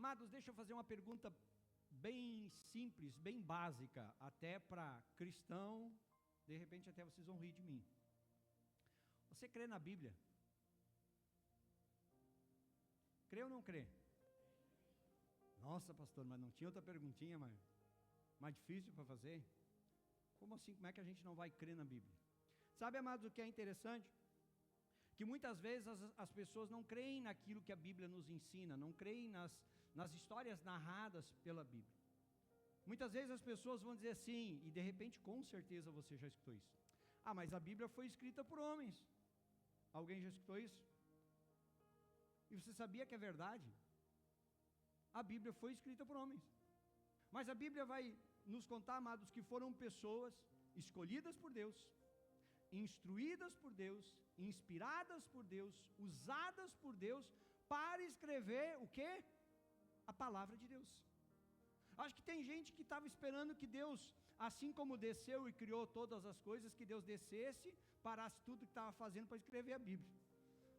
Amados, deixa eu fazer uma pergunta bem simples, bem básica, até para cristão, de repente até vocês vão rir de mim. Você crê na Bíblia? Crê ou não crê? Nossa, pastor, mas não tinha outra perguntinha mais difícil para fazer? Como assim? Como é que a gente não vai crer na Bíblia? Sabe, amados, o que é interessante? Que muitas vezes as pessoas não creem naquilo que a Bíblia nos ensina, não creem nas histórias narradas pela Bíblia. Muitas vezes as pessoas vão dizer assim, e de repente com certeza você já escutou isso: ah, mas a Bíblia foi escrita por homens. Alguém já escutou isso? E você sabia que é verdade? A Bíblia foi escrita por homens, mas a Bíblia vai nos contar, amados, que foram pessoas escolhidas por Deus, instruídas por Deus, inspiradas por Deus, usadas por Deus, para escrever o quê? A palavra de Deus. Acho que tem gente que estava esperando que Deus, assim como desceu e criou todas as coisas, que Deus descesse, parasse tudo que estava fazendo para escrever a Bíblia.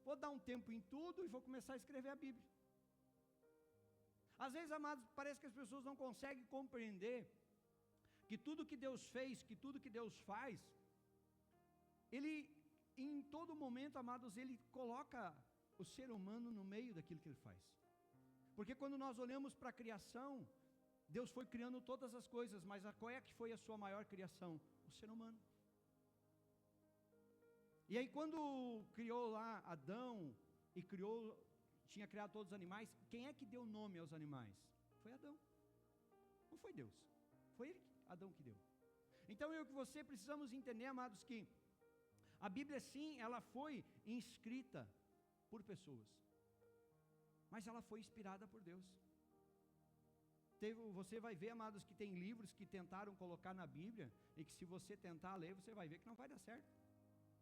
Vou dar um tempo em tudo e vou começar a escrever a Bíblia. Às vezes, amados, parece que as pessoas não conseguem compreender que tudo que Deus fez, que tudo que Deus faz, Ele, em todo momento, amados, Ele coloca o ser humano no meio daquilo que Ele faz. Porque quando nós olhamos para a criação, Deus foi criando todas as coisas, mas qual é que foi a sua maior criação? O ser humano. E aí quando criou lá Adão, e tinha criado todos os animais, quem é que deu nome aos animais? Foi Adão. Não foi Deus. Foi Adão que deu. Então eu e você precisamos entender, amados, que a Bíblia sim, ela foi escrita por pessoas, mas ela foi inspirada por Deus. Você vai ver, amados, que tem livros que tentaram colocar na Bíblia, e que se você tentar ler, você vai ver que não vai dar certo,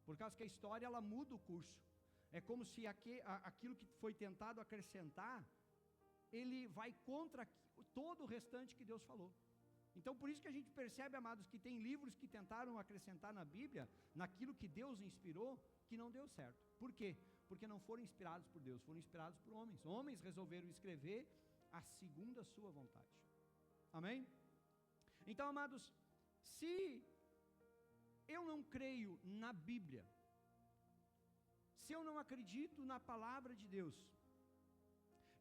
por causa que a história ela muda o curso. É como se aquilo que foi tentado acrescentar, ele vai contra todo o restante que Deus falou. Então por isso que a gente percebe, amados, que tem livros que tentaram acrescentar na Bíblia, naquilo que Deus inspirou, que não deu certo. Por quê? Porque não foram inspirados por Deus, foram inspirados por homens. Homens resolveram escrever a segundo a sua vontade. Amém? Então, amados, se eu não creio na Bíblia, se eu não acredito na palavra de Deus,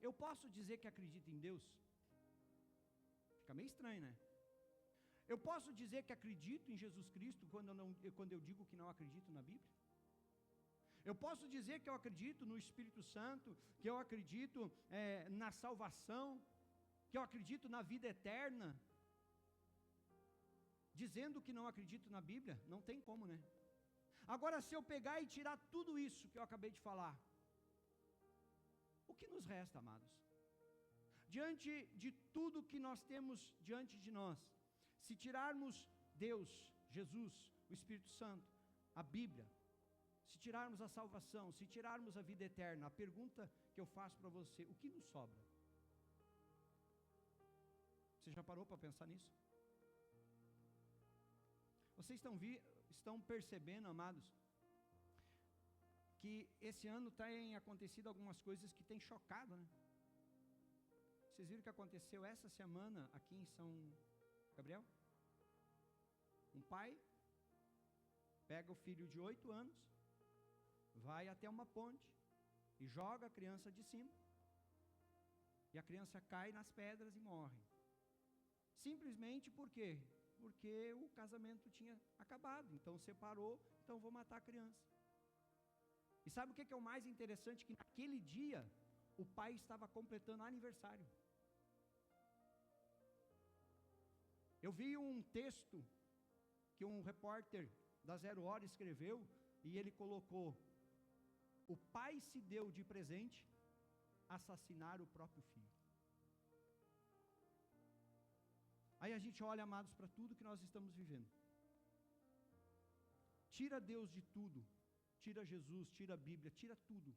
eu posso dizer que acredito em Deus? Fica meio estranho, né? Eu posso dizer que acredito em Jesus Cristo quando eu digo que não acredito na Bíblia? Eu posso dizer que eu acredito no Espírito Santo, que eu acredito na salvação, que eu acredito na vida eterna, dizendo que não acredito na Bíblia? Não tem como, né? Agora, se eu pegar e tirar tudo isso que eu acabei de falar, o que nos resta, amados? Diante de tudo que nós temos diante de nós, se tirarmos Deus, Jesus, o Espírito Santo, a Bíblia, se tirarmos a salvação, se tirarmos a vida eterna, a pergunta que eu faço para você: o que nos sobra? Você já parou para pensar nisso? Vocês estão percebendo, amados, que esse ano tem acontecido algumas coisas que têm chocado, né? Vocês viram o que aconteceu essa semana aqui em São Gabriel? Um pai pega o filho de 8 anos, vai até uma ponte e joga a criança de cima, e a criança cai nas pedras e morre. Simplesmente por quê? Porque o casamento tinha acabado, então separou, então vou matar a criança. E sabe o que é o mais interessante? Que naquele dia o pai estava completando aniversário. Eu vi um texto que um repórter da 0 Hora escreveu, e ele colocou: o pai se deu de presente assassinar o próprio filho. Aí a gente olha, amados, para tudo que nós estamos vivendo. Tira Deus de tudo, tira Jesus, tira a Bíblia, tira tudo.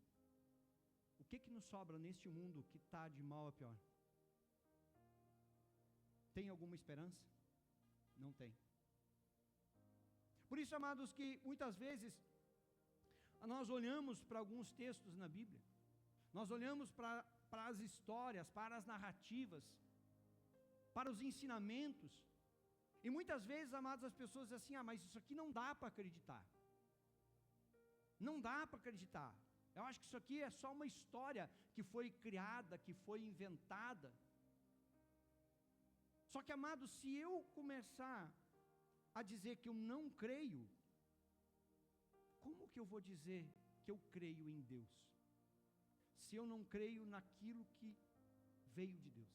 O que nos sobra neste mundo que está de mal a pior? Tem alguma esperança? Não tem. Por isso, amados, que muitas vezes nós olhamos para alguns textos na Bíblia, nós olhamos para para as histórias, para as narrativas, para os ensinamentos. E muitas vezes, amados, as pessoas dizem assim: mas isso aqui não dá para acreditar. Não dá para acreditar. Eu acho que isso aqui é só uma história que foi criada, que foi inventada. Só que, amados, se eu começar a dizer que eu não creio, como que eu vou dizer que eu creio em Deus, se eu não creio naquilo que veio de Deus?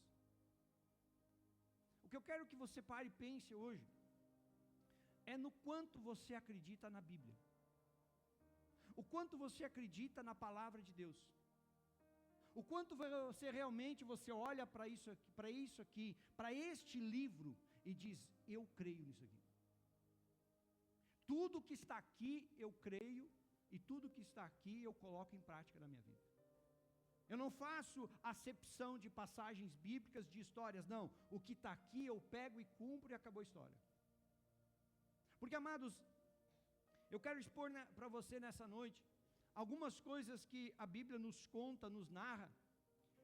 O que eu quero que você pare e pense hoje é no quanto você acredita na Bíblia, o quanto você acredita na palavra de Deus, o quanto você realmente olha para isso aqui, para este livro e diz: eu creio nisso aqui. Tudo que está aqui eu creio, e tudo que está aqui eu coloco em prática na minha vida. Eu não faço acepção de passagens bíblicas, de histórias, não. O que está aqui eu pego e cumpro e acabou a história. Porque, amados, eu quero expor para você nessa noite algumas coisas que a Bíblia nos conta, nos narra,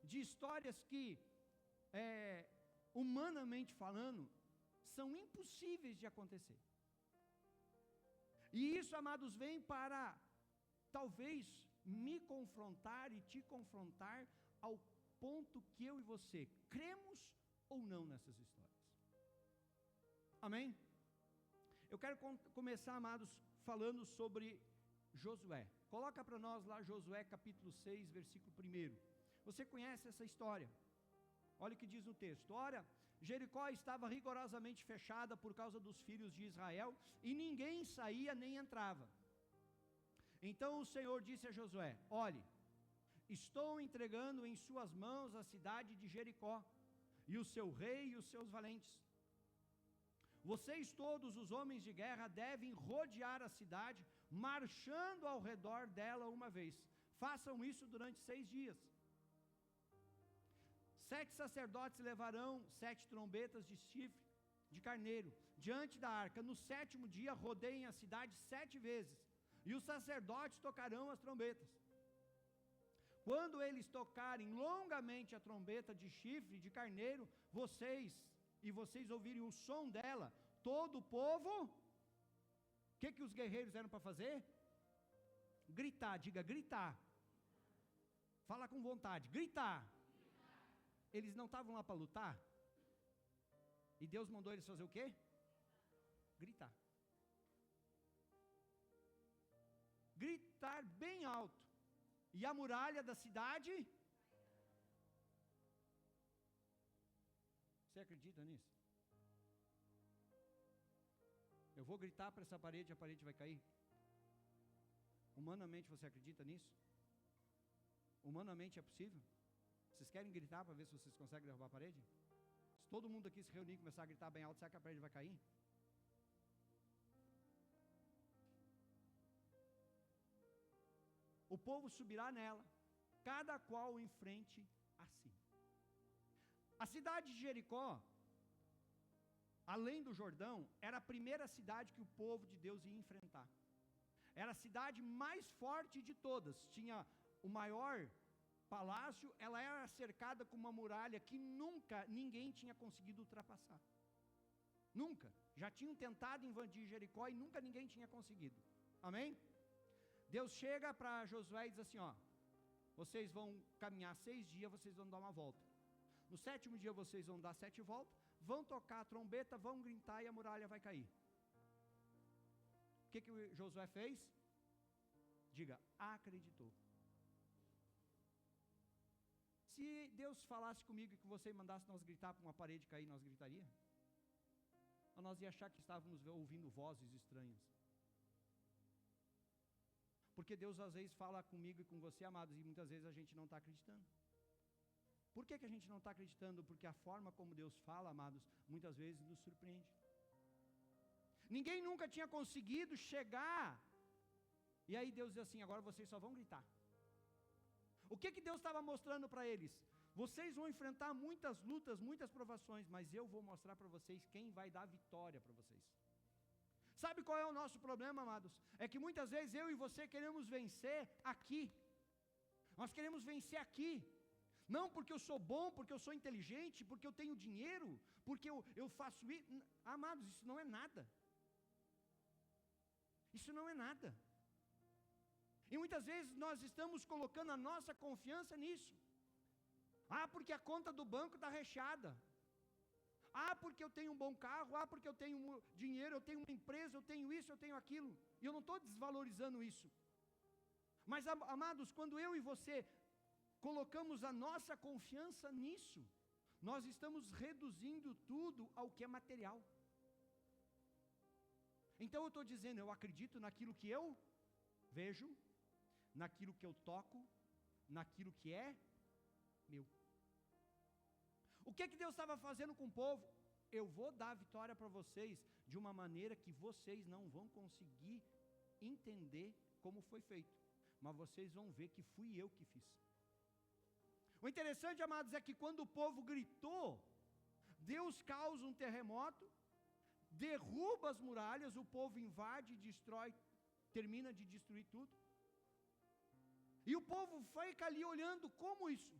de histórias que, humanamente falando, são impossíveis de acontecer. E isso, amados, vem para, talvez, me confrontar e te confrontar ao ponto que eu e você cremos ou não nessas histórias. Amém? Eu quero começar, amados, falando sobre Josué. Coloca para nós lá Josué capítulo 6, versículo 1. Você conhece essa história? Olha o que diz no texto: ora, Jericó estava rigorosamente fechada por causa dos filhos de Israel, e ninguém saía nem entrava. Então o Senhor disse a Josué: olhe, estou entregando em suas mãos a cidade de Jericó, e o seu rei e os seus valentes. Vocês todos, os homens de guerra, devem rodear a cidade, marchando ao redor dela uma vez. Façam isso durante 6 dias. 7 sacerdotes levarão 7 trombetas de chifre de carneiro diante da arca. No 7º dia rodeiem a cidade 7 vezes, e os sacerdotes tocarão as trombetas. Quando eles tocarem longamente a trombeta de chifre de carneiro, vocês ouvirem o som dela, todo o povo, o que os guerreiros eram para fazer? Gritar. Diga: gritar. Fala com vontade: gritar. Eles não estavam lá para lutar? E Deus mandou eles fazer o quê? Gritar. Gritar bem alto. E a muralha da cidade? Você acredita nisso? Eu vou gritar para essa parede e a parede vai cair? Humanamente você acredita nisso? Humanamente é possível? Vocês querem gritar para ver se vocês conseguem derrubar a parede? Se todo mundo aqui se reunir e começar a gritar bem alto, será que a parede vai cair? O povo subirá nela, cada qual em frente a si. A cidade de Jericó, além do Jordão, era a primeira cidade que o povo de Deus ia enfrentar. Era a cidade mais forte de todas. Tinha o maior palácio, ela era cercada com uma muralha que nunca ninguém tinha conseguido ultrapassar. Nunca. Já tinham tentado invadir Jericó e nunca ninguém tinha conseguido. Amém? Deus chega para Josué e diz assim: ó, vocês vão caminhar 6 dias, vocês vão dar uma volta. No 7º dia vocês vão dar 7 voltas, vão tocar a trombeta, vão gritar e a muralha vai cair. O que Josué fez? Diga: acreditou. Se Deus falasse comigo e que você mandasse nós gritar para uma parede cair, nós gritaria? Ou nós ia achar que estávamos ouvindo vozes estranhas? Porque Deus às vezes fala comigo e com você, amados, e muitas vezes a gente não está acreditando. Por que a gente não está acreditando? Porque a forma como Deus fala, amados, muitas vezes nos surpreende. Ninguém nunca tinha conseguido chegar, e aí Deus diz assim: agora vocês só vão gritar. O que Deus estava mostrando para eles? Vocês vão enfrentar muitas lutas, muitas provações, mas eu vou mostrar para vocês quem vai dar vitória para vocês. Sabe qual é o nosso problema, amados? É que muitas vezes eu e você queremos vencer aqui. Nós queremos vencer aqui. Não porque eu sou bom, porque eu sou inteligente, porque eu tenho dinheiro, porque eu faço isso. Amados, isso não é nada. Isso não é nada. E muitas vezes nós estamos colocando a nossa confiança nisso. Porque a conta do banco está recheada. Porque eu tenho um bom carro. Porque eu tenho dinheiro, eu tenho uma empresa, eu tenho isso, eu tenho aquilo. E eu não estou desvalorizando isso. Mas, amados, quando eu e você colocamos a nossa confiança nisso, nós estamos reduzindo tudo ao que é material. Então eu estou dizendo, eu acredito naquilo que eu vejo, naquilo que eu toco, naquilo que é meu. O que Deus estava fazendo com o povo? Eu vou dar a vitória para vocês de uma maneira que vocês não vão conseguir entender como foi feito, mas vocês vão ver que fui eu que fiz. O interessante, amados, é que quando o povo gritou, Deus causa um terremoto, derruba as muralhas, o povo invade, destrói, termina de destruir tudo. E o povo fica ali olhando como isso.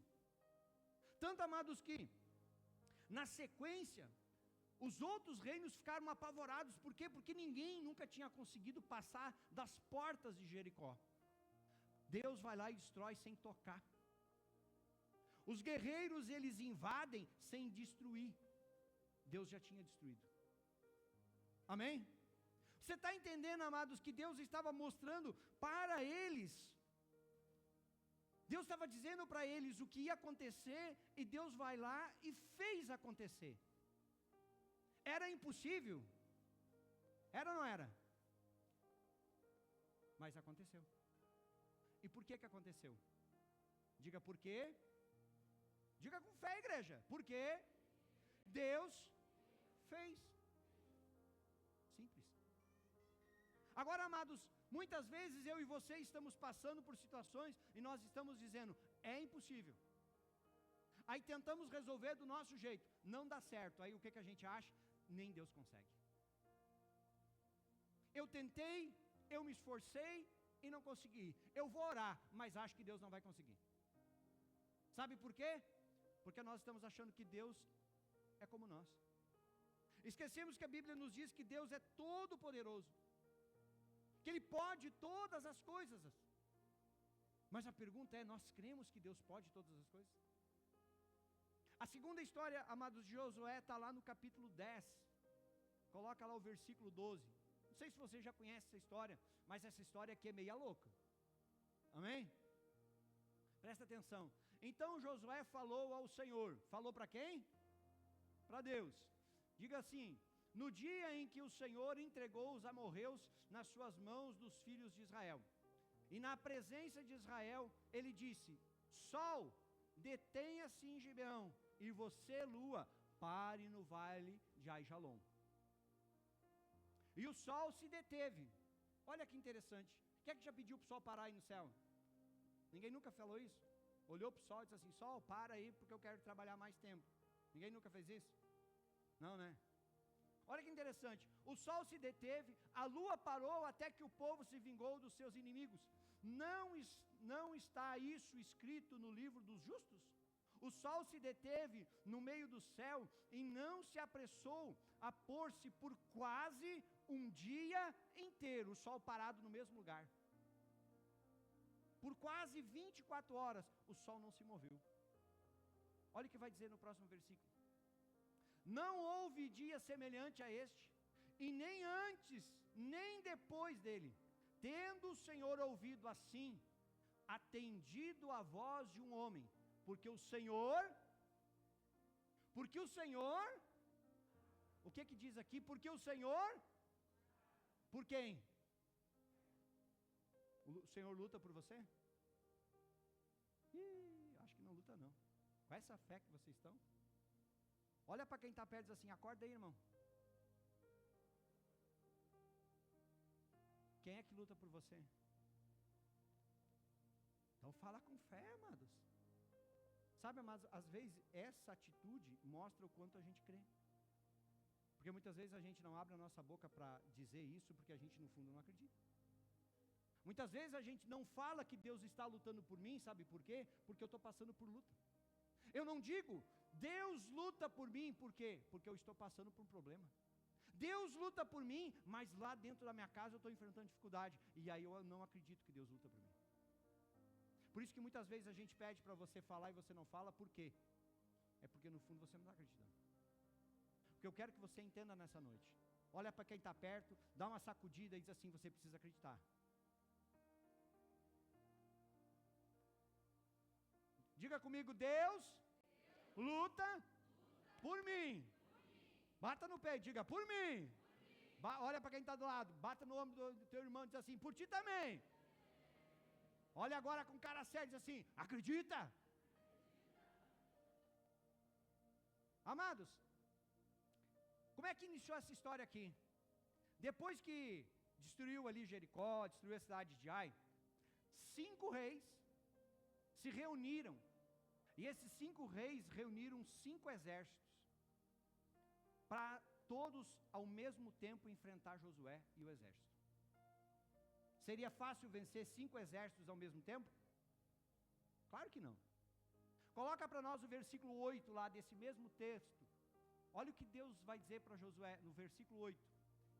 Tanto, amados, que na sequência, os outros reinos ficaram apavorados. Por quê? Porque ninguém nunca tinha conseguido passar das portas de Jericó. Deus vai lá e destrói sem tocar. Os guerreiros, eles invadem sem destruir. Deus já tinha destruído. Amém? Você está entendendo, amados, que Deus estava mostrando para eles. Deus estava dizendo para eles o que ia acontecer, e Deus vai lá e fez acontecer. Era impossível? Era ou não era? Mas aconteceu. E por que aconteceu? Diga por quê. Diga com fé, igreja. Porque Deus fez. Simples. Agora, amados, muitas vezes eu e você estamos passando por situações e nós estamos dizendo, é impossível. Aí tentamos resolver do nosso jeito, não dá certo. Aí o que a gente acha? Nem Deus consegue. Eu tentei, eu me esforcei e não consegui. Eu vou orar, mas acho que Deus não vai conseguir. Sabe por quê? Porque nós estamos achando que Deus é como nós. Esquecemos que a Bíblia nos diz que Deus é todo poderoso, que Ele pode todas as coisas. Mas a pergunta é, nós cremos que Deus pode todas as coisas? A segunda história, amados, de Josué, está lá no capítulo 10. Coloca lá o versículo 12. Não sei se você já conhece essa história, mas essa história aqui é meia louca. Amém? Presta atenção. Então Josué falou ao Senhor. Falou para quem? Para Deus. Diga assim: no dia em que o Senhor entregou os amorreus nas suas mãos dos filhos de Israel, e na presença de Israel, ele disse: Sol, detenha-se em Gibeão, e você, lua, pare no vale de Aijalon. E o sol se deteve. Olha que interessante. Quem é que já pediu para o sol parar aí no céu? Ninguém nunca falou isso? Olhou para o sol e disse assim: Sol, para aí porque eu quero trabalhar mais tempo. Ninguém nunca fez isso? Não, né? Olha que interessante. O sol se deteve, a lua parou até que o povo se vingou dos seus inimigos. Não está isso escrito no livro dos justos? O sol se deteve no meio do céu e não se apressou a pôr-se por quase um dia inteiro, o sol parado no mesmo lugar. Por quase 24 horas, o sol não se moveu. Olha o que vai dizer no próximo versículo. Não houve dia semelhante a este, e nem antes, nem depois dele, tendo o Senhor ouvido assim, atendido a voz de um homem, porque o Senhor, o que diz aqui? Porque o Senhor, por quem? O Senhor luta por você? Acho que não luta não. Com essa fé que vocês estão? Olha para quem está perto e diz assim: acorda aí, irmão. Quem é que luta por você? Então fala com fé, amados. Sabe, amados, às vezes essa atitude mostra o quanto a gente crê. Porque muitas vezes a gente não abre a nossa boca para dizer isso porque a gente no fundo não acredita. Muitas vezes a gente não fala que Deus está lutando por mim, sabe por quê? Porque eu estou passando por luta. Eu não digo, Deus luta por mim, por quê? Porque eu estou passando por um problema. Deus luta por mim, mas lá dentro da minha casa eu estou enfrentando dificuldade, e aí eu não acredito que Deus luta por mim. Por isso que muitas vezes a gente pede para você falar e você não fala, por quê? É porque no fundo você não está acreditando. O que eu quero que você entenda nessa noite, olha para quem está perto, dá uma sacudida e diz assim, você precisa acreditar. Diga comigo, Deus luta por mim. Bata no peito, diga, por mim. Olha para quem está do lado, bata no ombro do teu irmão e diz assim, por ti também. Olha agora com cara sério, diz assim, acredita. Amados, como é que iniciou essa história aqui? Depois que destruiu ali Jericó, destruiu a cidade de Ai, 5 reis se reuniram. E esses 5 reis reuniram 5 exércitos para todos ao mesmo tempo enfrentar Josué e o exército. Seria fácil vencer 5 exércitos ao mesmo tempo? Claro que não. Coloca para nós o versículo 8 lá desse mesmo texto. Olha o que Deus vai dizer para Josué no versículo 8.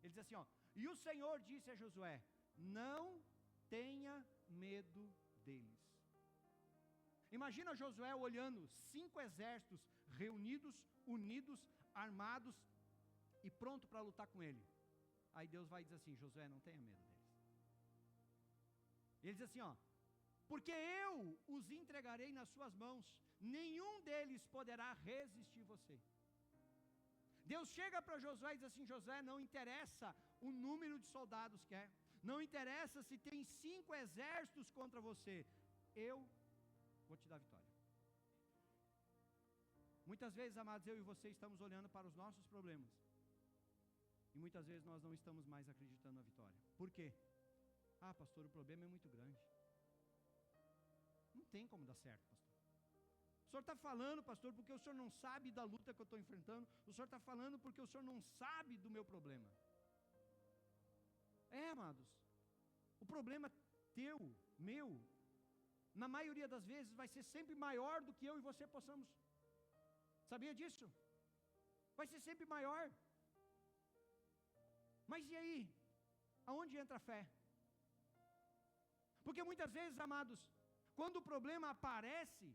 Ele diz assim, ó, e o Senhor disse a Josué, não tenha medo deles. Imagina Josué olhando 5 exércitos reunidos, unidos, armados e pronto para lutar com ele. Aí Deus vai dizer assim, Josué, não tenha medo deles. Ele diz assim, ó, porque eu os entregarei nas suas mãos, nenhum deles poderá resistir você. Deus chega para Josué e diz assim, Josué, não interessa o número de soldados que é, não interessa se tem 5 exércitos contra você, eu vou te dar vitória. Muitas vezes, amados, eu e você estamos olhando para os nossos problemas, e muitas vezes nós não estamos mais acreditando na vitória. Por quê? Ah, pastor, o problema é muito grande. Não tem como dar certo, pastor. O senhor está falando, pastor, porque o senhor não sabe da luta que eu estou enfrentando. O senhor está falando porque o senhor não sabe do meu problema. Amados, o problema teu, meu, na maioria das vezes vai ser sempre maior do que eu e você possamos. Sabia disso? Vai ser sempre maior. Mas e aí? Aonde entra a fé? Porque muitas vezes, amados, quando o problema aparece,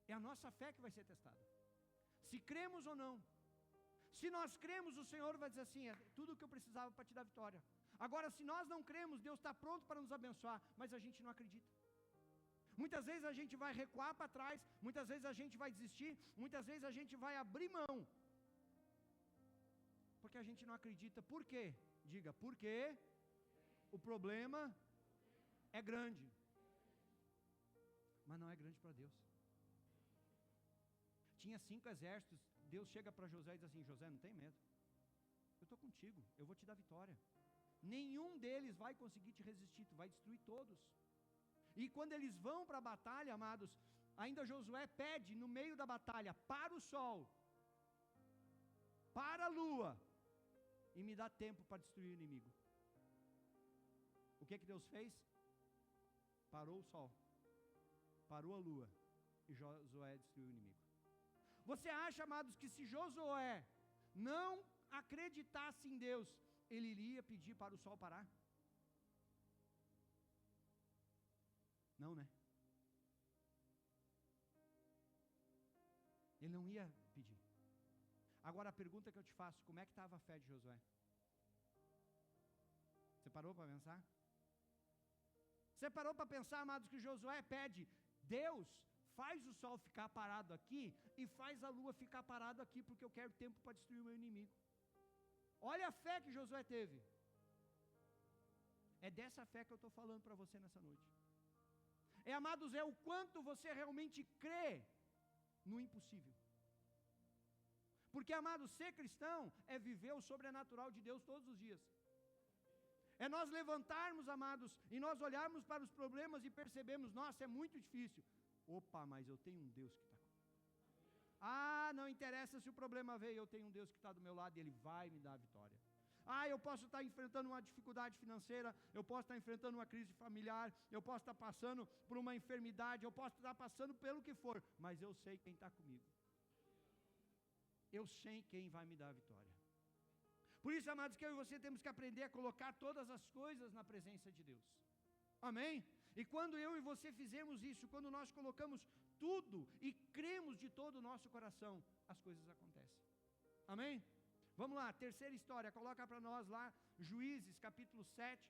é a nossa fé que vai ser testada. Se cremos ou não. Se nós cremos, o Senhor vai dizer assim, é tudo o que eu precisava para te dar vitória. Agora, se nós não cremos, Deus está pronto para nos abençoar, mas a gente não acredita. Muitas vezes a gente vai recuar para trás, muitas vezes a gente vai desistir, muitas vezes a gente vai abrir mão. Porque a gente não acredita. Por quê? Diga, porque o problema é grande. Mas não é grande para Deus. Tinha 5 exércitos, Deus chega para José e diz assim, José, não tem medo. Eu estou contigo, eu vou te dar vitória. Nenhum deles vai conseguir te resistir, tu vai destruir todos. E quando eles vão para a batalha, amados, ainda Josué pede no meio da batalha, para o sol, para a lua, e me dá tempo para destruir o inimigo. O que Deus fez? Parou o sol, parou a lua, e Josué destruiu o inimigo. Você acha, amados, que se Josué não acreditasse em Deus, ele iria pedir para o sol parar? Não, né? Ele não ia pedir. Agora a pergunta que eu te faço, como é que estava a fé de Josué? Você parou para pensar? Você parou para pensar, amados, que Josué pede, Deus, faz o sol ficar parado aqui e faz a lua ficar parado aqui, porque eu quero tempo para destruir o meu inimigo. Olha a fé que Josué teve. É dessa fé que eu estou falando para você nessa noite. Amados, é o quanto você realmente crê no impossível. Porque, amados, ser cristão é viver o sobrenatural de Deus todos os dias. É nós levantarmos, amados, e nós olharmos para os problemas e percebemos, nossa, é muito difícil. Opa, mas eu tenho um Deus que está comigo. Ah, não interessa se o problema veio, eu tenho um Deus que está do meu lado e Ele vai me dar a vitória. Eu posso estar enfrentando uma dificuldade financeira, eu posso estar enfrentando uma crise familiar, eu posso estar passando por uma enfermidade, eu posso estar passando pelo que for, mas eu sei quem está comigo. Eu sei quem vai me dar a vitória. Por isso, amados, que eu e você temos que aprender a colocar todas as coisas na presença de Deus. Amém? E quando eu e você fizermos isso, quando nós colocamos tudo e cremos de todo o nosso coração, as coisas acontecem. Amém? Vamos lá, terceira história, coloca para nós lá, Juízes capítulo 7,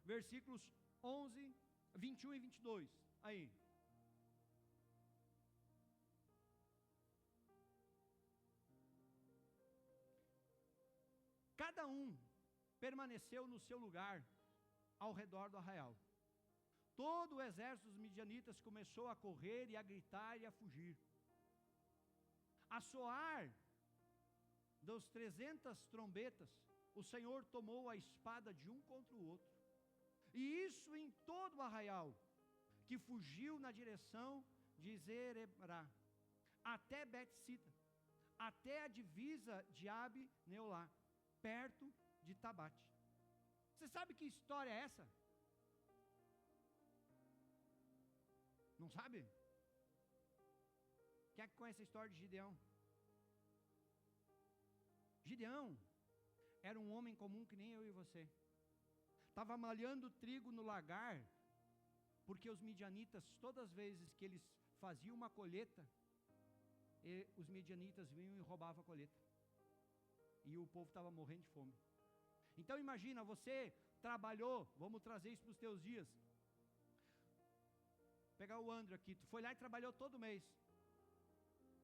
versículos 11, 21 e 22, aí. Cada um permaneceu no seu lugar, ao redor do arraial. Todo o exército dos midianitas começou a correr e a gritar e a fugir. A soar dos 300 trombetas, o Senhor tomou a espada de um contra o outro. E isso em todo o arraial, que fugiu na direção de Zerebrá, até Bet-sita, até a divisa de Abneolá, perto de Tabate. Você sabe que história é essa? Não sabe? Quem é que conhece a história de Gideão? Gideão era um homem comum que nem eu e você. Estava malhando trigo no lagar, porque os midianitas, todas as vezes que eles faziam uma colheita, os midianitas vinham e roubavam a colheita. E o povo estava morrendo de fome. Então imagina, você trabalhou, vamos trazer isso para os teus dias. Pegar o André aqui, tu foi lá e trabalhou todo mês.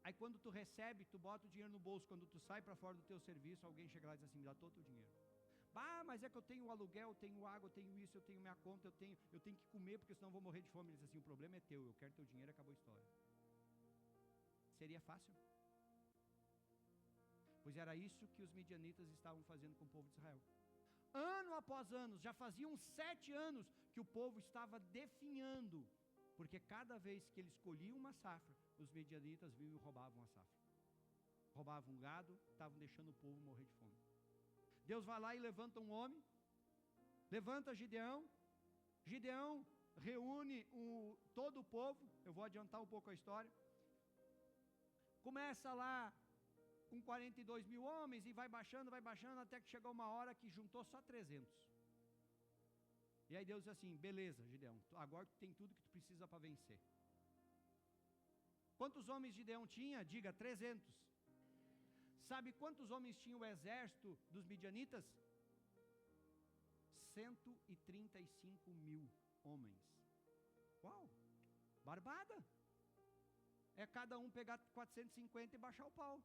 Aí quando tu recebe, tu bota o dinheiro no bolso. Quando tu sai para fora do teu serviço, alguém chega lá e diz assim, me dá todo o dinheiro. Mas é que eu tenho aluguel, eu tenho água, eu tenho isso, eu tenho minha conta, eu tenho que comer, porque senão eu vou morrer de fome. Ele diz assim, o problema é teu, eu quero teu dinheiro, acabou a história. Seria fácil? Pois era isso que os midianitas estavam fazendo com o povo de Israel. Ano após ano, já faziam 7 anos que o povo estava definhando, porque cada vez que eles colhiam uma safra, os midianitas vinham e roubavam a safra. Roubavam o gado, estavam deixando o povo morrer de fome. Deus vai lá e levanta um homem, levanta Gideão. Gideão reúne todo o povo, eu vou adiantar um pouco a história. Começa lá com 42 mil homens e vai baixando, até que chegou uma hora que juntou só 300. E aí Deus diz assim, beleza, Gideão, agora tu tem tudo que tu precisa para vencer. Quantos homens Gideão tinha? Diga, 300. Sabe quantos homens tinha o exército dos midianitas? 135 mil homens. Uau, barbada. É cada um pegar 450 e baixar o pau.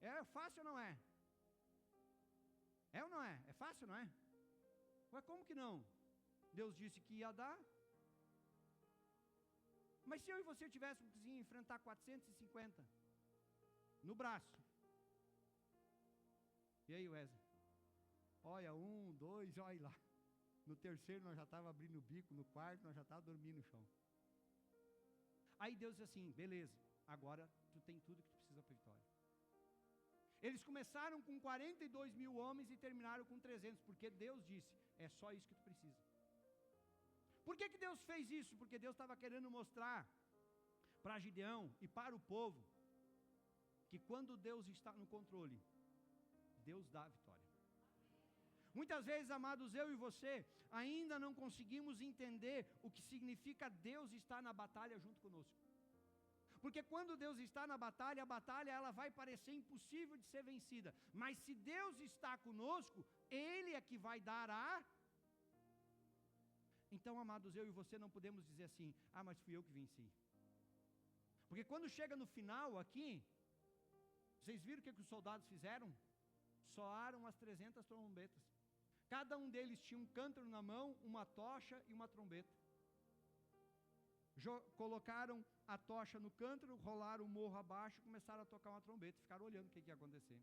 É fácil ou não é? É ou não é? É fácil, não é? Mas como que não? Deus disse que ia dar. Mas se eu e você tivéssemos que enfrentar 450 no braço. E aí, Wesley? Olha, 1, 2, olha lá. No terceiro nós já estávamos abrindo o bico, no quarto nós já estávamos dormindo no chão. Aí Deus disse assim, beleza, agora tu tem tudo que tu precisa para a vitória. Eles começaram com 42 mil homens e terminaram com 300, porque Deus disse, é só isso que tu precisa. Por que Deus fez isso? Porque Deus estava querendo mostrar para Gideão e para o povo, que quando Deus está no controle, Deus dá a vitória. Muitas vezes, amados, eu e você, ainda não conseguimos entender o que significa Deus estar na batalha junto conosco. Porque quando Deus está na batalha, a batalha ela vai parecer impossível de ser vencida. Mas se Deus está conosco, Ele é que vai dar a... Então, amados, eu e você não podemos dizer assim, mas fui eu que venci. Porque quando chega no final aqui, vocês viram o que os soldados fizeram? Soaram as 300 trombetas. Cada um deles tinha um cântaro na mão, uma tocha e uma trombeta. Colocaram a tocha no cântaro, rolaram o morro abaixo, começaram a tocar uma trombeta, ficaram olhando o que ia acontecer.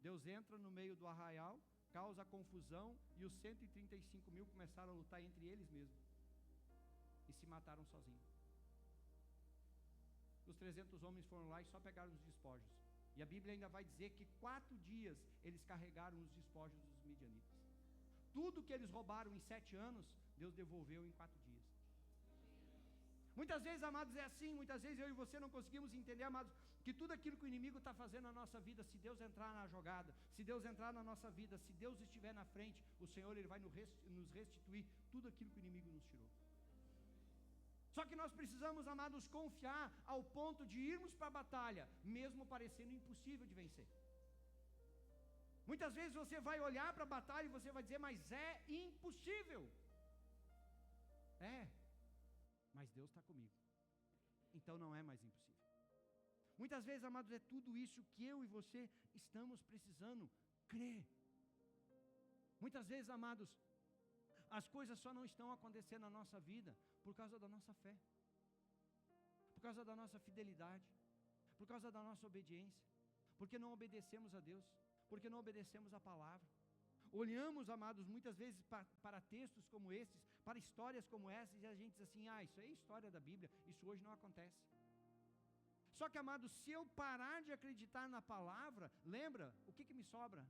Deus entra no meio do arraial, causa confusão, e os 135 mil começaram a lutar entre eles mesmos. E se mataram sozinhos. Os 300 homens foram lá e só pegaram os despojos. E a Bíblia ainda vai dizer que 4 dias eles carregaram os despojos dos midianitas. Tudo que eles roubaram em 7 anos, Deus devolveu em 4 dias. Muitas vezes, amados, é assim. Muitas vezes eu e você não conseguimos entender, amados, que tudo aquilo que o inimigo está fazendo na nossa vida, se Deus entrar na jogada, se Deus entrar na nossa vida, se Deus estiver na frente, o Senhor Ele vai nos restituir tudo aquilo que o inimigo nos tirou. Só que nós precisamos, amados, confiar ao ponto de irmos para a batalha, mesmo parecendo impossível de vencer. Muitas vezes você vai olhar para a batalha e você vai dizer, mas é impossível. Mas Deus está comigo, então não é mais impossível. Muitas vezes, amados, é tudo isso que eu e você estamos precisando crer. Muitas vezes, amados, as coisas só não estão acontecendo na nossa vida por causa da nossa fé, por causa da nossa fidelidade, por causa da nossa obediência, porque não obedecemos a Deus, porque não obedecemos a palavra. Olhamos, amados, muitas vezes para textos como esses, para histórias como essas, e a gente diz assim, isso é história da Bíblia, isso hoje não acontece. Só que, amados, se eu parar de acreditar na palavra, lembra, o que me sobra?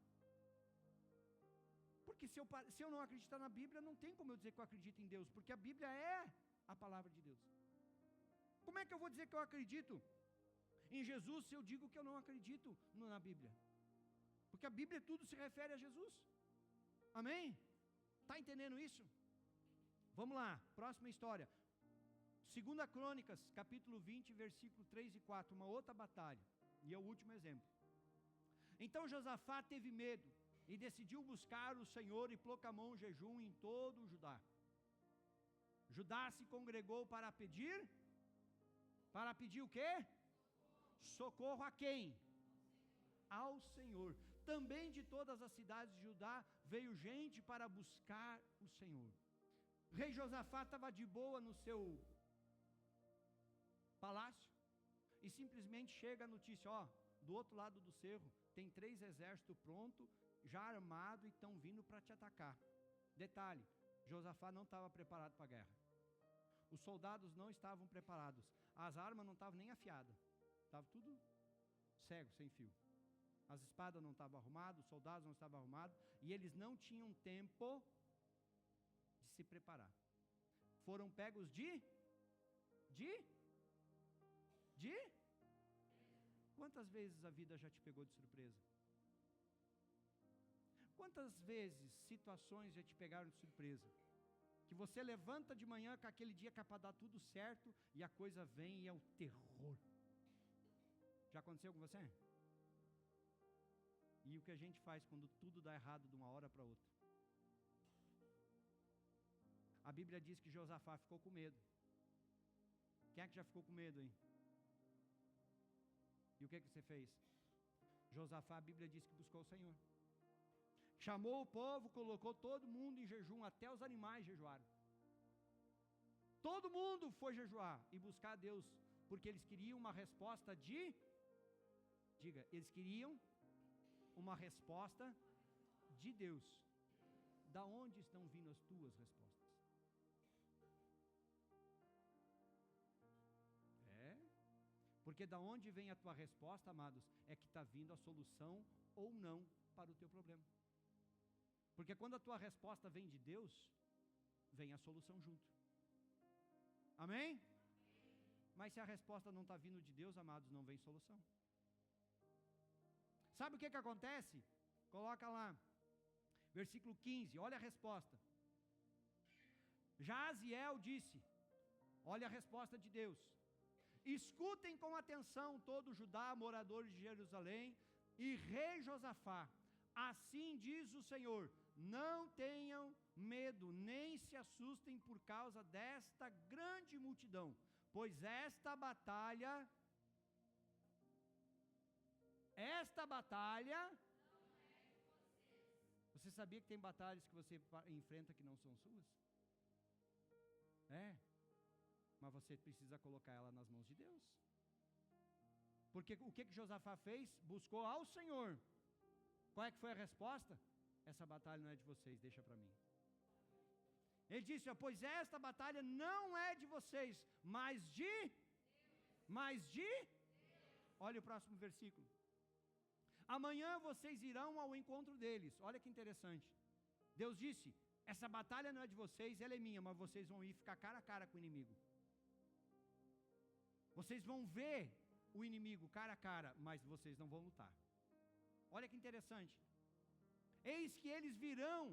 Porque se eu não acreditar na Bíblia, não tem como eu dizer que eu acredito em Deus, porque a Bíblia é a palavra de Deus. Como é que eu vou dizer que eu acredito em Jesus se eu digo que eu não acredito na Bíblia? Porque a Bíblia tudo se refere a Jesus. Amém? Está entendendo isso? Vamos lá, próxima história. 2 Crônicas, capítulo 20, versículo 3 e 4, uma outra batalha, e é o último exemplo. Então Josafá teve medo, e decidiu buscar o Senhor, e proclamou um jejum em todo o Judá. Judá se congregou para pedir o quê? Socorro a quem? Ao Senhor. Também de todas as cidades de Judá veio gente para buscar o Senhor. O rei Josafá estava de boa no seu palácio, e simplesmente chega a notícia, do outro lado do cerro, tem 3 exércitos prontos, já armados, e estão vindo para te atacar. Detalhe, Josafá não estava preparado para a guerra. Os soldados não estavam preparados, as armas não estavam nem afiadas, estava tudo cego, sem fio. As espadas não estavam arrumadas, os soldados não estavam arrumados, e eles não tinham tempo de se preparar. Foram pegos de? Quantas vezes a vida já te pegou de surpresa? Quantas vezes situações já te pegaram de surpresa? Que você levanta de manhã com aquele dia que é para dar tudo certo, e a coisa vem e é o terror. Já aconteceu com você? E o que a gente faz quando tudo dá errado de uma hora para outra? A Bíblia diz que Josafá ficou com medo. Quem é que já ficou com medo aí? E o que você fez? Josafá, a Bíblia diz que buscou o Senhor. Chamou o povo, colocou todo mundo em jejum, até os animais jejuaram. Todo mundo foi jejuar e buscar a Deus, porque eles queriam uma resposta eles queriam uma resposta de Deus. Da onde estão vindo as tuas respostas? Porque da onde vem a tua resposta, amados, é que está vindo a solução ou não para o teu problema. Porque quando a tua resposta vem de Deus, vem a solução junto. Amém? Mas se a resposta não está vindo de Deus, amados, não vem solução. Sabe o que acontece? Coloca lá, versículo 15, olha a resposta. Jaziel disse, olha a resposta de Deus: escutem com atenção todo Judá, moradores de Jerusalém, e rei Josafá, assim diz o Senhor, não tenham medo, nem se assustem por causa desta grande multidão, pois esta batalha você sabia que tem batalhas que você enfrenta que não são suas? Mas você precisa colocar ela nas mãos de Deus. Porque o que Josafá fez? Buscou ao Senhor. Qual é que foi a resposta? Essa batalha não é de vocês, deixa para mim. Ele disse, pois esta batalha não é de vocês, mas de Deus. Olha o próximo versículo. Amanhã vocês irão ao encontro deles. Olha que interessante. Deus disse, essa batalha não é de vocês, ela é minha, mas vocês vão ir ficar cara a cara com o inimigo. Vocês vão ver o inimigo cara a cara, mas vocês não vão lutar. Olha que interessante. Eis que eles virão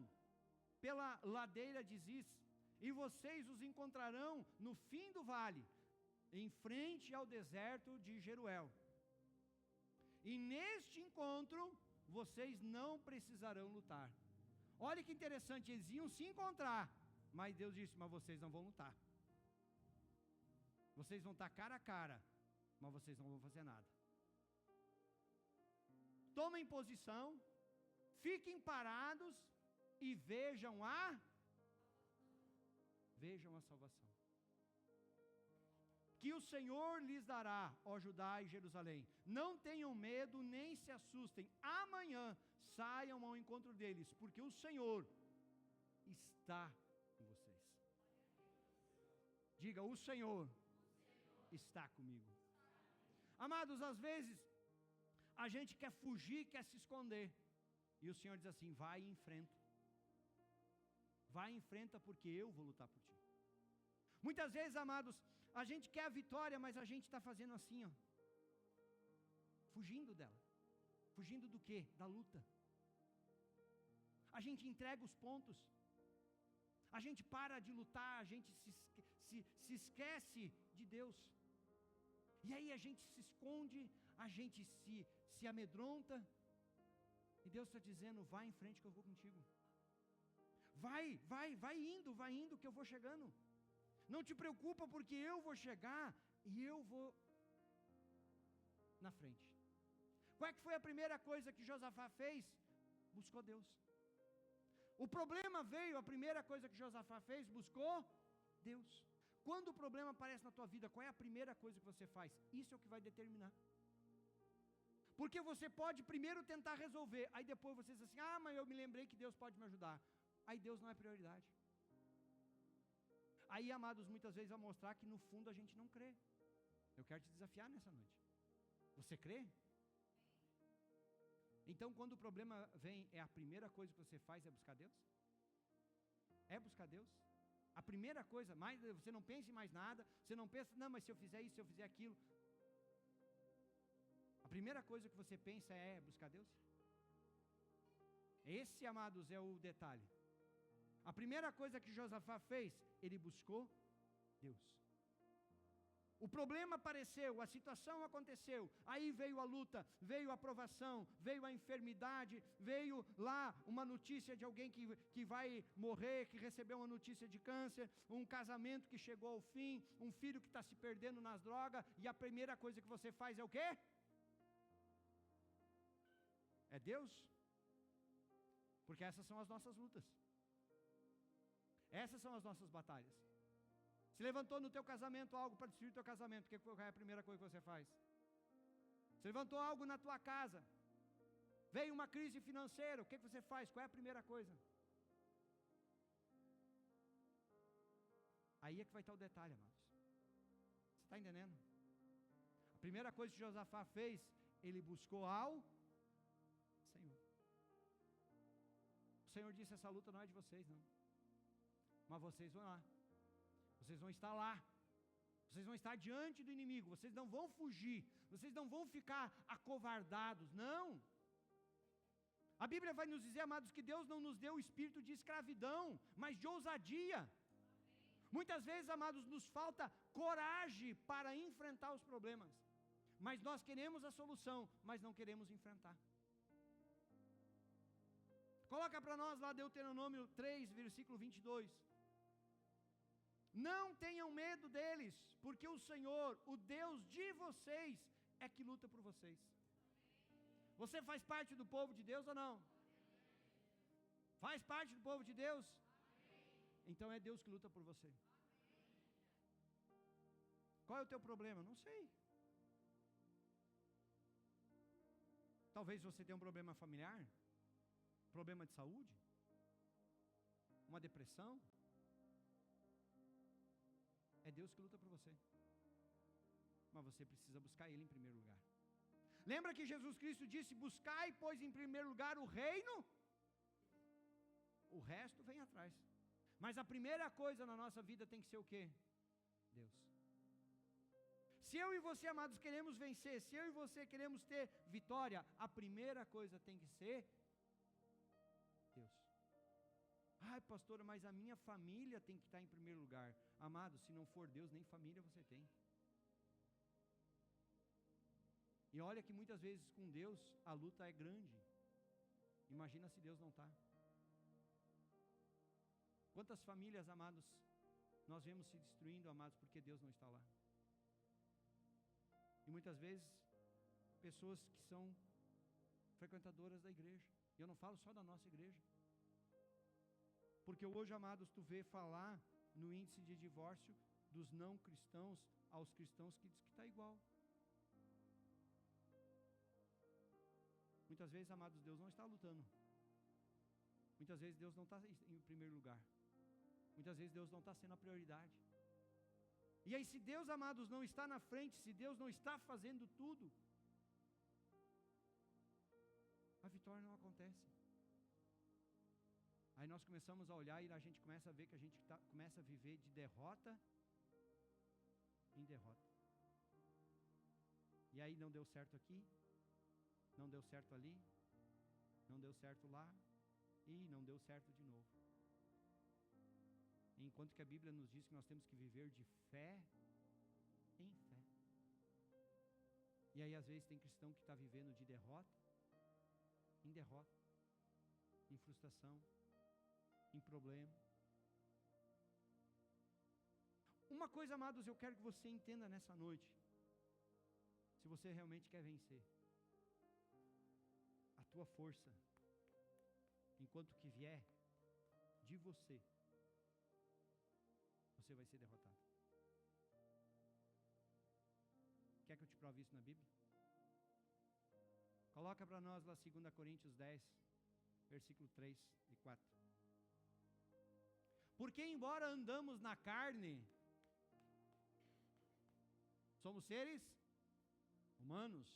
pela ladeira de Ziz, e vocês os encontrarão no fim do vale, em frente ao deserto de Jeruel. E neste encontro, vocês não precisarão lutar. Olha que interessante, eles iam se encontrar, mas Deus disse, mas vocês não vão lutar. Vocês vão estar cara a cara, mas vocês não vão fazer nada. Tomem posição, fiquem parados e vejam a salvação que o Senhor lhes dará, ó Judá e Jerusalém. Não tenham medo, nem se assustem. Amanhã saiam ao encontro deles, porque o Senhor está com vocês. Diga, o Senhor está comigo. Amados, às vezes a gente quer fugir, quer se esconder, e o Senhor diz assim, vai e enfrenta. Vai e enfrenta, porque eu vou lutar por ti. Muitas vezes, amados, a gente quer a vitória, mas a gente está fazendo assim, ó, fugindo dela. Fugindo do quê? Da luta. A gente entrega os pontos. A gente para de lutar, a gente se esquece de Deus. E aí a gente se esconde, a gente se amedronta. E Deus está dizendo, vai em frente que eu vou contigo. Vai indo que eu vou chegando. Não te preocupa porque eu vou chegar e eu vou na frente. Qual é que foi a primeira coisa que Josafá fez? Buscou Deus. O problema veio, a primeira coisa que Josafá fez, buscou Deus. Quando o problema aparece na tua vida, qual é a primeira coisa que você faz? Isso é o que vai determinar. Porque você pode primeiro tentar resolver, aí depois você diz assim, mas eu me lembrei que Deus pode me ajudar. Aí Deus não é prioridade. Aí, amados, muitas vezes vai mostrar que no fundo a gente não crê. Eu quero te desafiar nessa noite. Você crê? Então, quando o problema vem, a primeira coisa que você faz é buscar Deus? É buscar Deus? A primeira coisa, você não pensa em mais nada, você não pensa, não, mas se eu fizer isso, se eu fizer aquilo. A primeira coisa que você pensa é buscar Deus? Esse, amados, é o detalhe. A primeira coisa que Josafá fez, ele buscou Deus. O problema apareceu, a situação aconteceu, aí veio a luta, veio a provação, veio a enfermidade, veio lá uma notícia de alguém que vai morrer, que recebeu uma notícia de câncer, um casamento que chegou ao fim, um filho que está se perdendo nas drogas, e a primeira coisa que você faz é o quê? É Deus? Porque essas são as nossas lutas. Essas são as nossas batalhas. Se levantou no teu casamento algo para destruir o teu casamento, qual é a primeira coisa que você faz? Se levantou algo na tua casa, veio uma crise financeira, o que você faz? Qual é a primeira coisa? Aí é que vai estar o detalhe, amados. Você está entendendo? A primeira coisa que Josafá fez, ele buscou ao Senhor. O Senhor disse, essa luta não é de vocês, não. Mas vocês vão lá. Vocês vão estar lá. Vocês vão estar diante do inimigo. Vocês não vão fugir. Vocês não vão ficar acovardados. Não. A Bíblia vai nos dizer, amados, que Deus não nos deu o espírito de escravidão, mas de ousadia. Muitas vezes, amados, nos falta coragem para enfrentar os problemas. Mas nós queremos a solução, mas não queremos enfrentar. Coloca para nós lá Deuteronômio 3, versículo 22. Não tenham medo deles, porque o Senhor, o Deus de vocês, é que luta por vocês. Você faz parte do povo de Deus ou não? Faz parte do povo de Deus? Então é Deus que luta por você. Qual é o teu problema? Não sei. Talvez você tenha um problema familiar, problema de saúde, uma depressão. É Deus que luta por você. Mas você precisa buscar Ele em primeiro lugar. Lembra que Jesus Cristo disse: buscai, pois, em primeiro lugar o reino, o resto vem atrás. Mas a primeira coisa na nossa vida tem que ser o quê? Deus. Se eu e você, amados, queremos vencer, se eu e você queremos ter vitória, a primeira coisa tem que ser Deus. Ai, pastora, mas a minha família tem que estar em primeiro lugar. Amado, se não for Deus, nem família você tem. E olha que muitas vezes com Deus a luta é grande. Imagina se Deus não está. Quantas famílias, amados, nós vemos se destruindo, amados, porque Deus não está lá. E muitas vezes, pessoas que são frequentadoras da igreja. E eu não falo só da nossa igreja. Porque hoje, amados, tu vê falar no índice de divórcio dos não cristãos aos cristãos que diz que está igual. Muitas vezes, amados, Deus não está lutando. Muitas vezes Deus não está em primeiro lugar. Muitas vezes Deus não está sendo a prioridade. E aí, se Deus, amados, não está na frente, se Deus não está fazendo tudo, a vitória não acontece. Aí nós começamos a olhar e a gente começa a ver que a gente começa a viver de derrota em derrota. E aí não deu certo aqui, não deu certo ali, não deu certo lá, e não deu certo de novo. Enquanto que a Bíblia nos diz que nós temos que viver de fé em fé. E aí às vezes tem cristão que está vivendo de derrota em derrota, em frustração, em problema. Uma coisa, amados, eu quero que você entenda nessa noite. Se você realmente quer vencer, a tua força, enquanto que vier de você, você vai ser derrotado. Quer que eu te prove isso na Bíblia? Coloca para nós lá 2 Coríntios 10, versículo 3 e 4. Porque embora andamos na carne, somos seres humanos.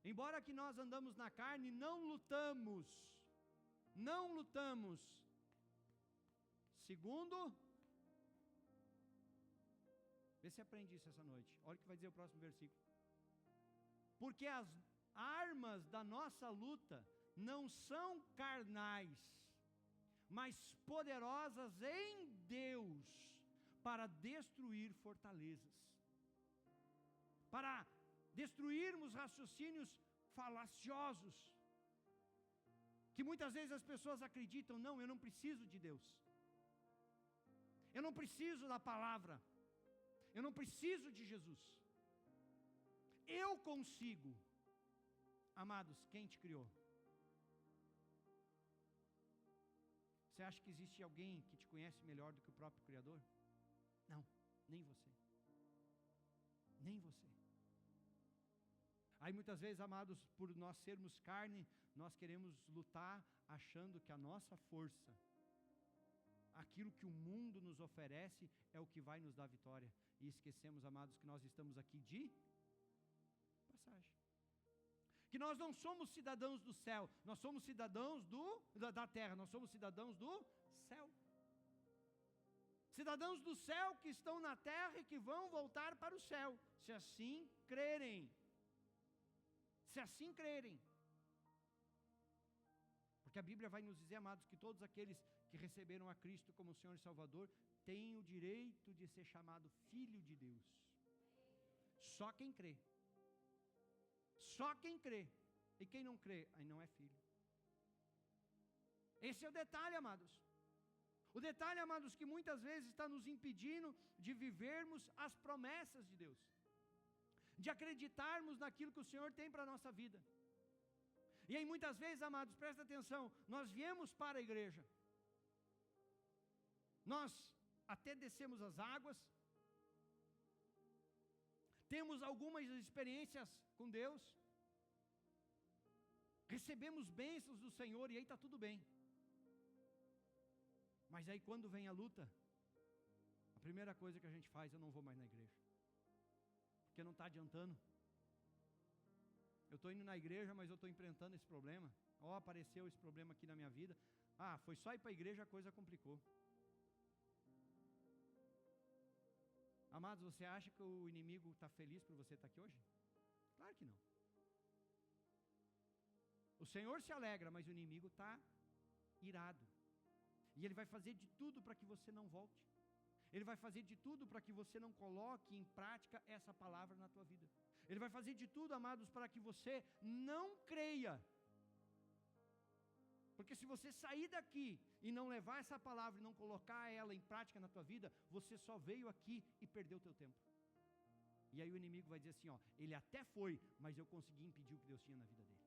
Embora que nós andamos na carne, não lutamos segundo. Vê se aprende isso essa noite. Olha o que vai dizer o próximo versículo. Porque as armas da nossa luta não são carnais, mas poderosas em Deus para destruir fortalezas, para destruirmos raciocínios falaciosos, que muitas vezes as pessoas acreditam: não, eu não preciso de Deus, eu não preciso da palavra, eu não preciso de Jesus, eu consigo. Amados, quem te criou? Você acha que existe alguém que te conhece melhor do que o próprio Criador? Não, nem você. Nem você. Aí muitas vezes, amados, por nós sermos carne, nós queremos lutar achando que a nossa força, aquilo que o mundo nos oferece, é o que vai nos dar vitória. E esquecemos, amados, que nós estamos aqui de passagem. Que nós não somos cidadãos do céu, nós somos cidadãos da terra, nós somos cidadãos do céu. Cidadãos do céu que estão na terra e que vão voltar para o céu, se assim crerem. Se assim crerem. Porque a Bíblia vai nos dizer, amados, que todos aqueles que receberam a Cristo como Senhor e Salvador têm o direito de ser chamado filho de Deus. Só quem crê. Só quem crê. E quem não crê, aí não é filho. Esse é o detalhe, amados. O detalhe, amados, que muitas vezes está nos impedindo de vivermos as promessas de Deus, de acreditarmos naquilo que o Senhor tem para a nossa vida. E aí muitas vezes, amados, presta atenção, nós viemos para a igreja, nós até descemos as águas, temos algumas experiências com Deus, recebemos bênçãos do Senhor e aí está tudo bem. Mas aí quando vem a luta, a primeira coisa que a gente faz: eu não vou mais na igreja, porque não está adiantando. Eu estou indo na igreja, mas eu estou enfrentando esse problema. Apareceu esse problema aqui na minha vida. Foi só ir para a igreja, a coisa complicou. Amados, você acha que o inimigo está feliz por você estar aqui hoje? Claro que não. O Senhor se alegra, mas o inimigo está irado. E ele vai fazer de tudo para que você não volte. Ele vai fazer de tudo para que você não coloque em prática essa palavra na tua vida. Ele vai fazer de tudo, amados, para que você não creia. Porque se você sair daqui e não levar essa palavra e não colocar ela em prática na tua vida, você só veio aqui e perdeu o teu tempo. E aí o inimigo vai dizer assim, ele até foi, mas eu consegui impedir o que Deus tinha na vida dele.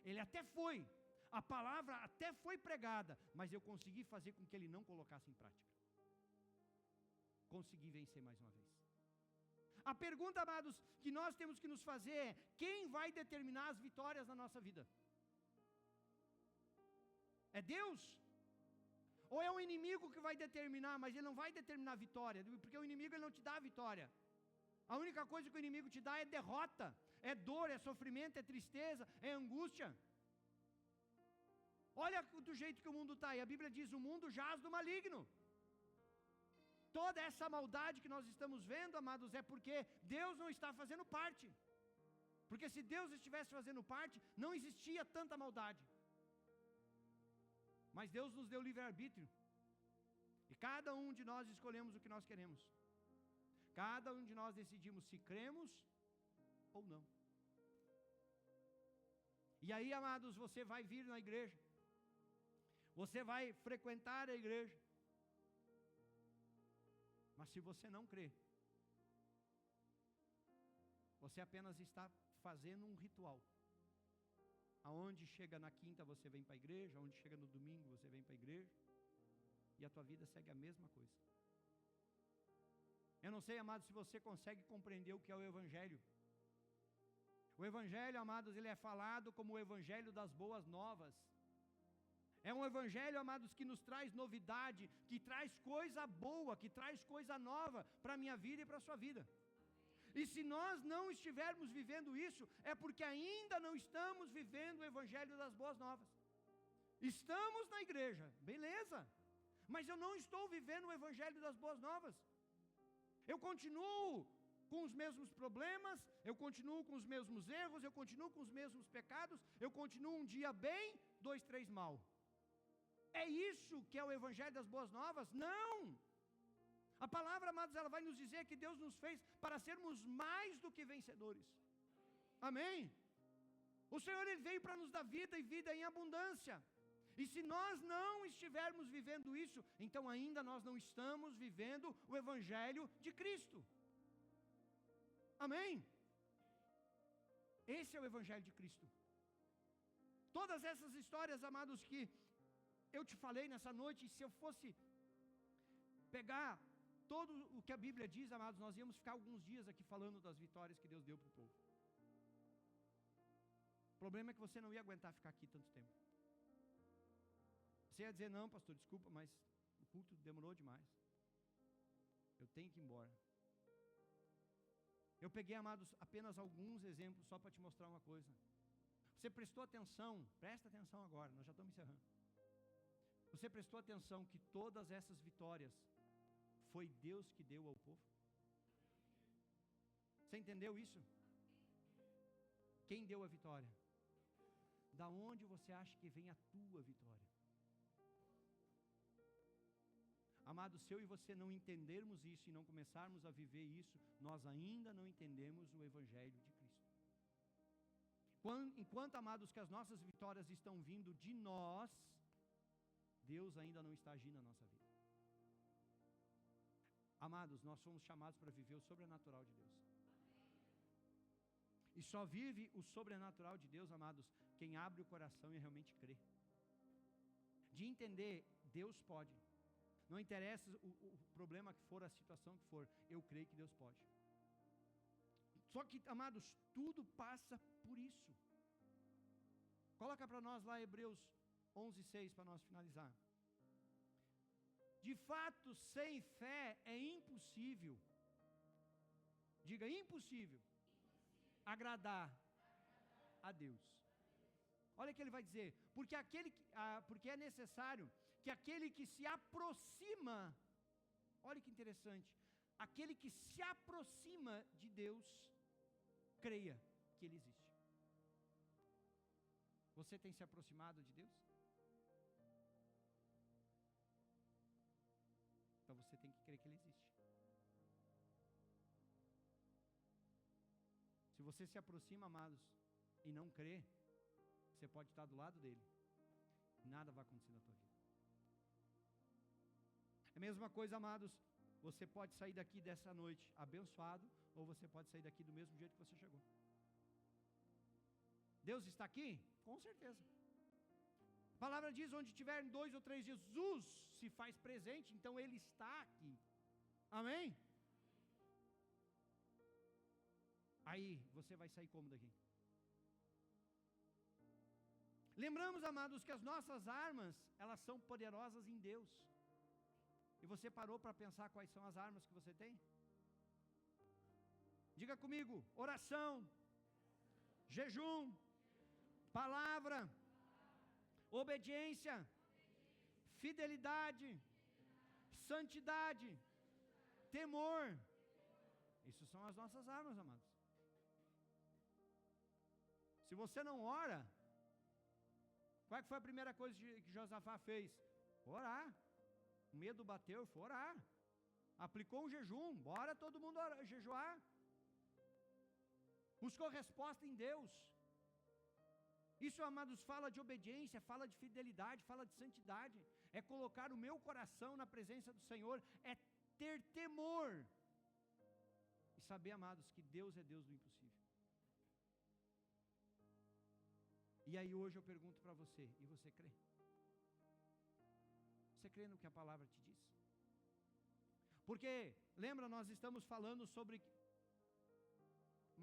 Ele até foi, a palavra até foi pregada, mas eu consegui fazer com que ele não colocasse em prática. Consegui vencer mais uma vez. A pergunta, amados, que nós temos que nos fazer é: quem vai determinar as vitórias na nossa vida? É Deus? Ou é o inimigo que vai determinar, mas ele não vai determinar a vitória, porque o inimigo ele não te dá a vitória. A única coisa que o inimigo te dá é derrota, é dor, é sofrimento, é tristeza, é angústia. Olha do jeito que o mundo está, e a Bíblia diz: o mundo jaz do maligno. Toda essa maldade que nós estamos vendo, amados, é porque Deus não está fazendo parte. Porque se Deus estivesse fazendo parte, não existia tanta maldade. Mas Deus nos deu livre-arbítrio. E cada um de nós escolhemos o que nós queremos. Cada um de nós decidimos se cremos ou não. E aí, amados, você vai vir na igreja. Você vai frequentar a igreja. Mas se você não crê, você apenas está fazendo um ritual. Aonde chega na quinta você vem para a igreja, aonde chega no domingo você vem para a igreja, e a tua vida segue a mesma coisa. Eu não sei, amados, se você consegue compreender o que é o Evangelho. O Evangelho, amados, ele é falado como o Evangelho das boas novas. É um Evangelho, amados, que nos traz novidade, que traz coisa boa, que traz coisa nova para a minha vida e para a sua vida. E se nós não estivermos vivendo isso, é porque ainda não estamos vivendo o Evangelho das boas novas. Estamos na igreja, beleza, mas eu não estou vivendo o Evangelho das boas novas. Eu continuo com os mesmos problemas, eu continuo com os mesmos erros, eu continuo com os mesmos pecados, eu continuo um dia bem, 2, 3 mal. É isso que é o Evangelho das boas novas? Não! A palavra, amados, ela vai nos dizer que Deus nos fez para sermos mais do que vencedores. Amém? O Senhor, ele veio para nos dar vida e vida em abundância. E se nós não estivermos vivendo isso, então ainda nós não estamos vivendo o Evangelho de Cristo. Amém? Esse é o Evangelho de Cristo. Todas essas histórias, amados, que eu te falei nessa noite, se eu fosse pegar todo o que a Bíblia diz, amados, nós íamos ficar alguns dias aqui falando das vitórias que Deus deu para o povo. O problema é que você não ia aguentar ficar aqui tanto tempo. Você ia dizer: não, pastor, desculpa, mas o culto demorou demais. Eu tenho que ir embora. Eu peguei, amados, apenas alguns exemplos só para te mostrar uma coisa. Você prestou atenção, presta atenção agora, nós já estamos encerrando. Você prestou atenção que todas essas vitórias foi Deus que deu ao povo? Você entendeu isso? Quem deu a vitória? Da onde você acha que vem a tua vitória? Amado, se eu e você não entendermos isso e não começarmos a viver isso, nós ainda não entendemos o Evangelho de Cristo. Enquanto, amados, que as nossas vitórias estão vindo de nós, Deus ainda não está agindo na nossa vida. Amados, nós somos chamados para viver o sobrenatural de Deus. E só vive o sobrenatural de Deus, amados, quem abre o coração e realmente crê. De entender, Deus pode. Não interessa o problema que for, a situação que for, eu creio que Deus pode. Só que, amados, tudo passa por isso. Coloca para nós lá Hebreus 11:6 para nós finalizar. De fato, sem fé é impossível, diga impossível, agradar a Deus. Olha o que ele vai dizer, porque é necessário que aquele que se aproxima, olha que interessante, aquele que se aproxima de Deus, creia que Ele existe. Você tem se aproximado de Deus? Então você tem que crer que Ele existe. Se você se aproxima, amados, e não crê, você pode estar do lado dele, nada vai acontecer na tua vida. É a mesma coisa, amados, você pode sair daqui dessa noite abençoado, ou você pode sair daqui do mesmo jeito que você chegou. Deus está aqui? Com certeza. A palavra diz, onde tiverem 2 ou 3, Jesus se faz presente, então Ele está aqui. Amém? Aí, você vai sair como daqui? Lembramos, amados, que as nossas armas, elas são poderosas em Deus. E você parou para pensar quais são as armas que você tem? Diga comigo: oração, jejum, palavra, obediência, fidelidade, santidade, temor. Isso são as nossas armas, amados. Se você não ora, qual é que foi a primeira coisa que Josafá fez? Orar. O medo bateu, foi orar. Aplicou um jejum, bora todo mundo jejuar. Buscou resposta em Deus. Isso, amados, fala de obediência, fala de fidelidade, fala de santidade. É colocar o meu coração na presença do Senhor, é ter temor. E saber, amados, que Deus é Deus do impossível. E aí hoje eu pergunto para você, e você crê? Você crê no que a palavra te diz? Porque, lembra, nós estamos falando sobre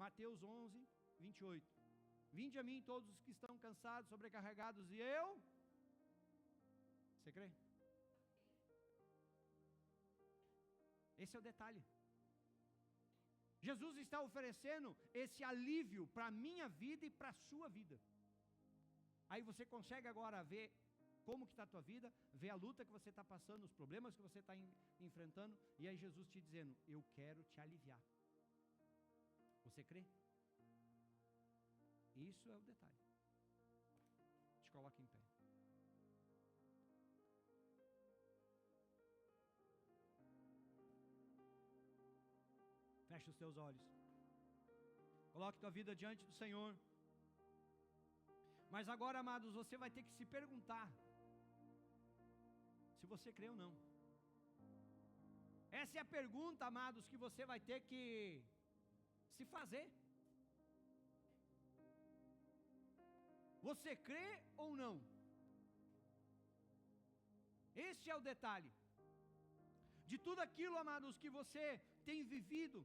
Mateus 11, 28. Vinde a mim todos os que estão cansados, sobrecarregados, e eu? Você crê? Esse é o detalhe. Jesus está oferecendo esse alívio para a minha vida e para a sua vida. Aí você consegue agora ver como que está a tua vida, ver a luta que você está passando, os problemas que você está enfrentando, e aí Jesus te dizendo, eu quero te aliviar. Você crê? Isso é o detalhe. Te coloque em pé. Feche os teus olhos. Coloque tua vida diante do Senhor. Mas agora, amados, você vai ter que se perguntar se você crê ou não. Essa é a pergunta, amados, que você vai ter que se fazer. Você crê ou não? Este é o detalhe. De tudo aquilo, amados, que você tem vivido,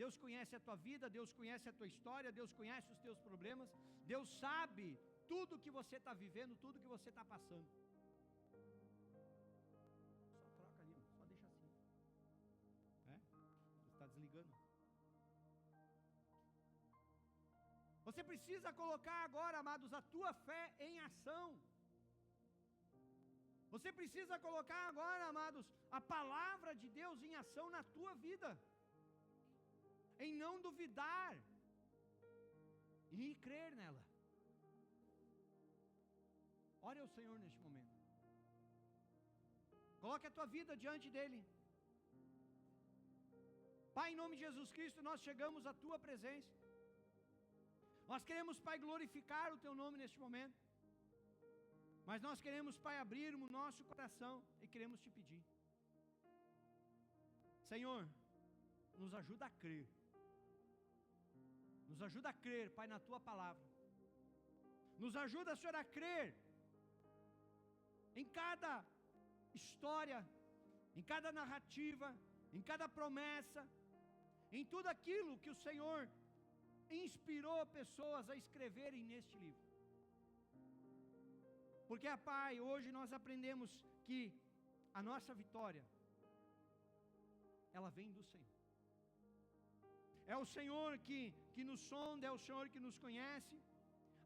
Deus conhece a tua vida, Deus conhece a tua história, Deus conhece os teus problemas, Deus sabe tudo que você está vivendo, tudo que você está passando. Só troca ali, só deixa assim. Você está desligando. Você precisa colocar agora, amados, a tua fé em ação. Você precisa colocar agora, amados, a palavra de Deus em ação na tua vida. Em não duvidar e crer nela. Ore ao Senhor neste momento. Coloque a tua vida diante dEle. Pai, em nome de Jesus Cristo, nós chegamos à tua presença. Nós queremos, Pai, glorificar o teu nome neste momento. Mas nós queremos, Pai, abrir o nosso coração e queremos te pedir. Senhor, nos ajuda a crer. Nos ajuda a crer, Pai, na tua palavra. Nos ajuda, Senhor, a crer em cada história, em cada narrativa, em cada promessa, em tudo aquilo que o Senhor inspirou pessoas a escreverem neste livro. Porque, Pai, hoje nós aprendemos que a nossa vitória, ela vem do Senhor. é o Senhor que nos sonda, é o Senhor que nos conhece.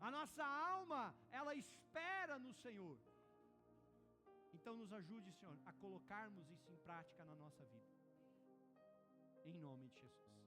A nossa alma, ela espera no Senhor. Então nos ajude, Senhor, a colocarmos isso em prática na nossa vida. Em nome de Jesus.